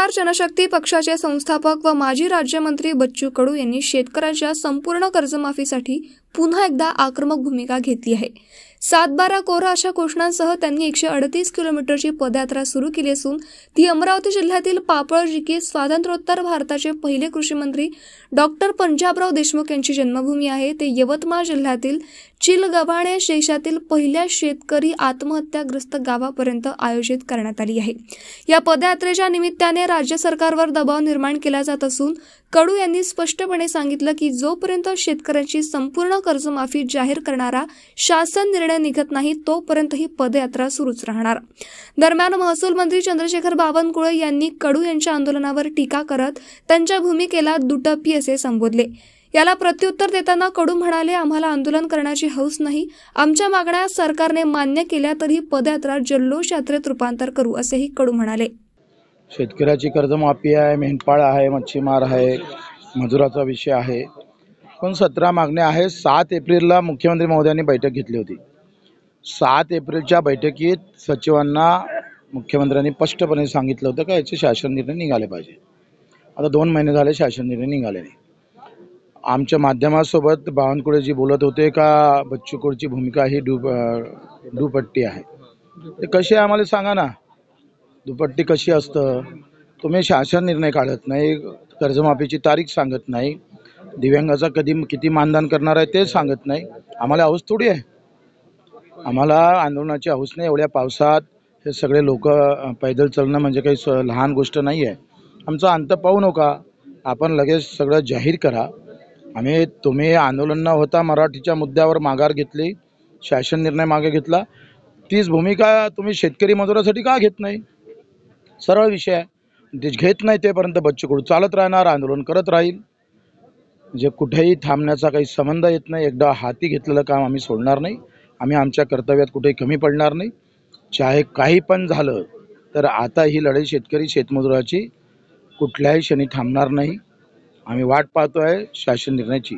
वंचित जनशक्ती पक्षाचे संस्थापक व माजी राज्यमंत्री बच्चू कडू यांनी शेतकऱ्यांच्या संपूर्ण कर्जमाफीसाठी पुन्हा एकदा आक्रमक भूमिका घेतली आहे। 7-12 कोरा अशा घोषणांसह त्यांनी 138 किलोमीटरची पदयात्रा सुरू केली असून ती अमरावती जिल्ह्यातील पापळ जी की स्वातंत्र्योत्तर भारताचे पहिले कृषी मंत्री डॉक्टर पंजाबराव देशमुख यांची जन्मभूमी आहे ते यवतमाळ जिल्ह्यातील चिलगव्हाणे देशातील पहिल्या शेतकरी आत्महत्याग्रस्त गावापर्यंत आयोजित करण्यात आली आहे। या पदयात्रेच्या निमित्ताने राज्य सरकारवर दबाव निर्माण केला जात असून कडू यांनी स्पष्टपणे सांगितलं की जोपर्यंत शेतकऱ्यांची संपूर्ण कर्जमाफी जाहीर करणारा शासन निर्णय निघत नाही तोपर्यंत ही पदयात्रा सुरूच राहणार। दरम्यान महसूल मंत्री चंद्रशेखर बावनकुळे यांनी कडू यांच्या आंदोलनावर टीका करत त्यांच्या भूमिकेला दुटप्पी असे संबोधले। याला प्रत्युत्तर देताना कडू म्हणाले, आम्हाला आंदोलन करण्याची हौस नाही, आमच्या मागण्या सरकारने मान्य केल्या तरी पदयात्रा जल्लोष यात्रेत रूपांतर करू असेही कडू म्हणाले। शेतकऱ्याची कर्जमाफी आहे, मेंढपाळ आहे, मच्छीमार आहे, मजुराचा विषय आहे, पण 17 मागण्या आहे। 7 एप्रिलला मुख्यमंत्री महोदयांनी बैठक घेतली होती। 7 एप्रिलच्या बैठकीत सचिवांना मुख्यमंत्र्यांनी स्पष्टपणे सांगितलं होतं का याचे शासन निर्णय निघाले पाहिजे। आता 2 महिने झाले शासन निर्णय निघाले नाही। आमच्या माध्यमासोबत बावनकुळेजी बोलत होते का बच्चू कडूची भूमिका ही दुपट्टी आहे। ते कशी आम्हाला सांगा ना, दुपट्टी कशी असतं? तुम्ही शासन निर्णय काढत नाही, कर्जमाफीची तारीख सांगत नाही, दिव्यांगाचा किती मानधन करणार आहे ते सांगत नाही। आम्हाला हौस थोडी आहे, आम्हाला आंदोलनाची हौस नाही। एवढ्या पावसात हे सगळे लोक पैदल चालणं म्हणजे काही लहान गोष्ट नाही आहे। आमचा अंत पाहू नका, आपण लगेच सगळं जाहीर करा। तुम्ही आंदोलन न होता मराठीच्या मुद्द्यावर माघार घेतली, शासन निर्णय मागे घेतला, तीच भूमिका तुम्ही शेतकरी मजुरासाठी का घेत नाही? सरळ विषय आहे। घेत नाही तेपर्यंत बच्चू कडू चालत राहणार, आंदोलन करत राहील। म्हणजे कुठेही थांबण्याचा काही संबंध येत नाही। एकदा हाती घेतलेलं काम आम्ही सोडणार नाही, आम्ही आमच्या कर्तव्यात कुठेही कमी पडणार नाही। चाहे काही पण झालं तर आता ही लढाई शेतकरी शेतमजुराची कुठल्याही क्षणी थांबणार नाही। आम्ही वाट पाहतोय शासन निर्णयाची।